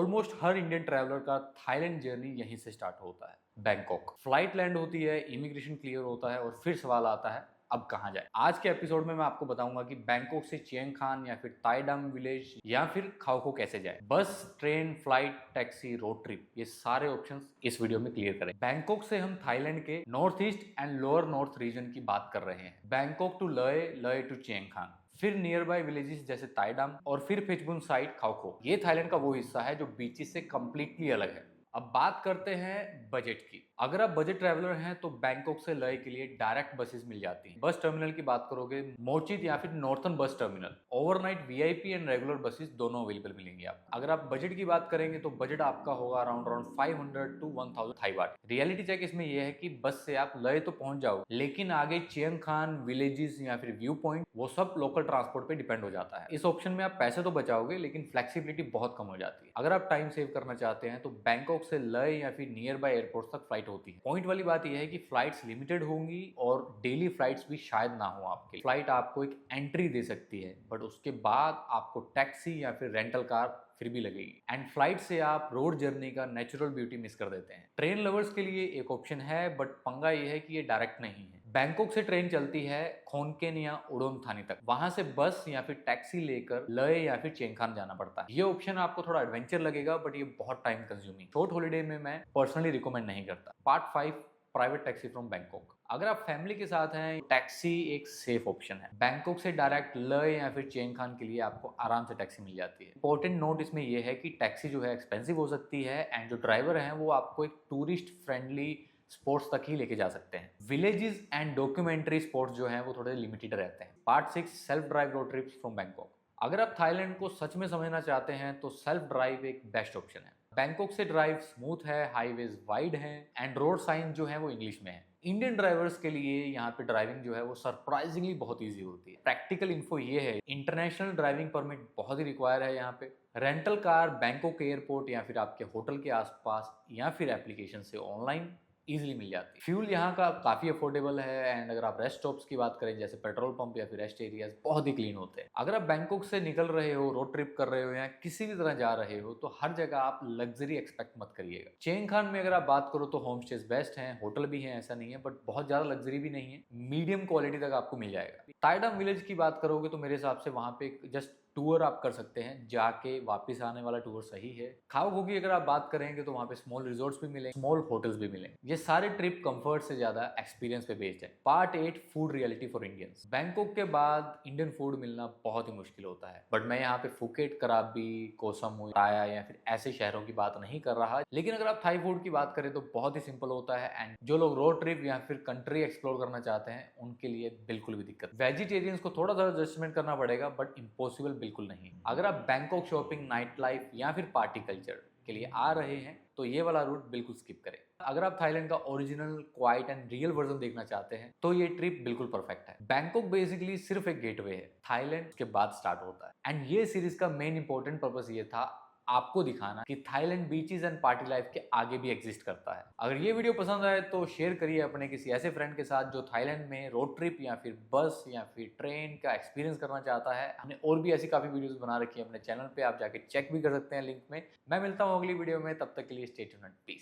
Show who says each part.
Speaker 1: Almost हर Indian traveller का Thailand journey यहीं से स्टार्ट होता है। बैंकॉक फ्लाइट लैंड होती है, इमिग्रेशन क्लियर होता है और फिर सवाल आता है अब कहाँ जाए। आज के एपिसोड में मैं आपको बताऊंगा कि बैंकॉक से चियांग खान या फिर ताई डाम विलेज या फिर खाओ को कैसे जाए। बस, train, flight, taxi, road trip, ये सारे ऑप्शंस इस वीडियो में क्लियर करें। बैंकॉक से हम थाईलैंड के north east and lower north region की बात कर रहे हैं। बैंकॉक टू लय, लय टू चियांग खान, फिर नियर बाय विलेजेस जैसे ताई डाम और फिर फिचबुन साइड खाओ। ये थाईलैंड का वो हिस्सा है जो बीचेस से कंप्लीटली अलग है। अब बात करते हैं बजट की। अगर आप बजट ट्रैवलर हैं तो बैंकॉक से लय के लिए डायरेक्ट बसेस मिल जाती हैं। बस टर्मिनल की बात करोगे, मोचित या फिर northern bus terminal, overnight VIP and regular buses दोनों अवेलेबल मिलेंगे आपको। अगर आप बजट की बात करेंगे तो बजट आपका होगा around 500 to 1000 Thai baht. Reality check इसमें यह है कि बस से आप लय तो पहुंच जाओ, लेकिन आगे चियांग खान, विलेजेस या फिर व्यू पॉइंट, वो सब लोकल ट्रांसपोर्ट पे डिपेंड हो जाता है। इस ऑप्शन में आप पैसे तो बचाओगे लेकिन फ्लेक्सिबिलिटी बहुत कम हो जाती है। अगर आप टाइम सेव करना चाहते हैं तो बैंकॉक से लय या फिर नियर बाय एयरपोर्ट तक फ्लाइट होती है। पॉइंट वाली बात यह है कि फ्लाइट्स लिमिटेड होंगी और डेली फ्लाइट्स भी शायद ना हो आपके। फ्लाइट आपको एक एंट्री दे सकती है बट उसके बाद आपको टैक्सी या फिर रेंटल कार फिर भी लगेगी। एंड फ्लाइट से आप रोड जर्नी का नेचुरल ब्यूटी मिस कर देते हैं। ट्रेन लवर्स के लिए एक ऑप्शन है बट पंगा ये है कि ये डायरेक्ट नहीं है। बैंकॉक से ट्रेन चलती है खोनकेन या उडोम थानी तक, वहां से बस या फिर टैक्सी लेकर लय या फिर चियांग खान जाना पड़ता है। ये ऑप्शन आपको थोड़ा एडवेंचर लगेगा बट ये बहुत टाइम कंज्यूमिंग। शॉर्ट हॉलीडे में मैं पर्सनली रिकमेंड नहीं करता। Part 5, private taxi from Bangkok. अगर आप फैमिली के साथ हैं, टैक्सी एक सेफ ऑप्शन है। बैंकॉक से डायरेक्ट लय या फिर चियांग खान के लिए आपको आराम से टैक्सी मिल जाती है। इंपॉर्टेंट नोट इसमें यह है कि टैक्सी जो है एक्सपेंसिव हो सकती है एंड जो ड्राइवर है वो आपको एक टूरिस्ट फ्रेंडली स्पोर्ट्स तक ही लेके जा सकते हैं। विलेजेस एंड डॉक्यूमेंट्री स्पोर्ट्स जो हैं वो थोड़े लिमिटेड रहते हैं। Part 6, self drive road trips from Bangkok. अगर आप थाईलैंड को सच में समझना चाहते हैं तो सेल्फ ड्राइव एक बेस्ट ऑप्शन है। बैंकॉक से ड्राइव स्मूथ है, हाईवेज वाइड हैं एंड रोड साइन जो है वो इंग्लिश में है। इंडियन ड्राइवर्स के लिए यहाँ पे ड्राइविंग जो है वो सरप्राइजिंगली बहुत इजी होती है। प्रैक्टिकल इन्फो ये है, इंटरनेशनल ड्राइविंग परमिट बहुत ही रिक्वायर है यहाँ पे। रेंटल कार बैंकॉक एयरपोर्ट या फिर आपके होटल के आसपास या फिर एप्लीकेशन से ऑनलाइन इजीली मिल जाती है। फ्यूल यहाँ का काफी अफोर्डेबल है एंड अगर आप रेस्ट स्टॉप्स की बात करें जैसे पेट्रोल पंप या फिर रेस्ट एरियाज बहुत ही क्लीन होते हैं। अगर आप बैंकॉक से निकल रहे हो, रोड ट्रिप कर रहे हो या किसी भी तरह जा रहे हो तो हर जगह आप लग्जरी एक्सपेक्ट मत करिएगा। चियांग खान में अगर आप बात करो तो होम स्टेज बेस्ट हैं, होटल भी हैं, ऐसा नहीं है, बट बहुत ज्यादा लग्जरी भी नहीं है, मीडियम क्वालिटी तक आपको मिल जाएगा। ताई डाम विलेज की बात करोगे तो मेरे हिसाब से वहां पे जस्ट टूर आप कर सकते हैं, जाके वापस आने वाला टूर सही है। खाओ खो की अगर आप बात करेंगे तो वहां पे स्मॉल रिजॉर्ट्स भी मिले, स्मॉल होटल्स भी मिले। ये सारे ट्रिप कंफर्ट से ज्यादा एक्सपीरियंस पे बेस्ड है। Part 8, food reality for Indians. Bangkok के बाद इंडियन फूड मिलना बहुत ही मुश्किल होता है, बट मैं यहाँ पे फुकेट, कराबी, कोह सामुई, पाटाया या फिर ऐसे शहरों की बात नहीं कर रहा। लेकिन अगर आप थाई फूड की बात करें तो बहुत ही सिंपल होता है एंड जो लोग रोड ट्रिप या फिर कंट्री एक्सप्लोर करना चाहते हैं उनके लिए बिल्कुल भी दिक्कत। वेजिटेरियंस को थोड़ा सा एडजस्टमेंट करना पड़ेगा बट इम्पॉसिबल बिल्कुल नहीं। अगर आप बैंकॉक शॉपिंग, नाइट लाइफ या फिर पार्टी कल्चर के लिए आ रहे हैं तो ये वाला रूट बिल्कुल स्किप करें। अगर आप थाईलैंड का original, quiet and real version देखना चाहते हैं तो ये ट्रिप बिल्कुल परफेक्ट है। बैंकॉक बेसिकली सिर्फ एक गेटवे है, थाईलैंड के बाद स्टार्ट होता है। एंड ये सीरीज का मेन इंपॉर्टेंट पर्पस ये था आपको दिखाना कि Thailand beaches and party life के आगे भी एग्जिस्ट करता है। अगर ये वीडियो पसंद आए तो शेयर करिए अपने किसी ऐसे फ्रेंड के साथ जो थाईलैंड में रोड ट्रिप या फिर बस या फिर ट्रेन का एक्सपीरियंस करना चाहता है। हमने और भी ऐसी काफी वीडियोस बना रखी है अपने चैनल पे, आप जाके चेक भी कर सकते हैं लिंक में। मैं मिलता हूँ अगली वीडियो में, तब तक के लिए स्टे ट्यून्ड, पीस।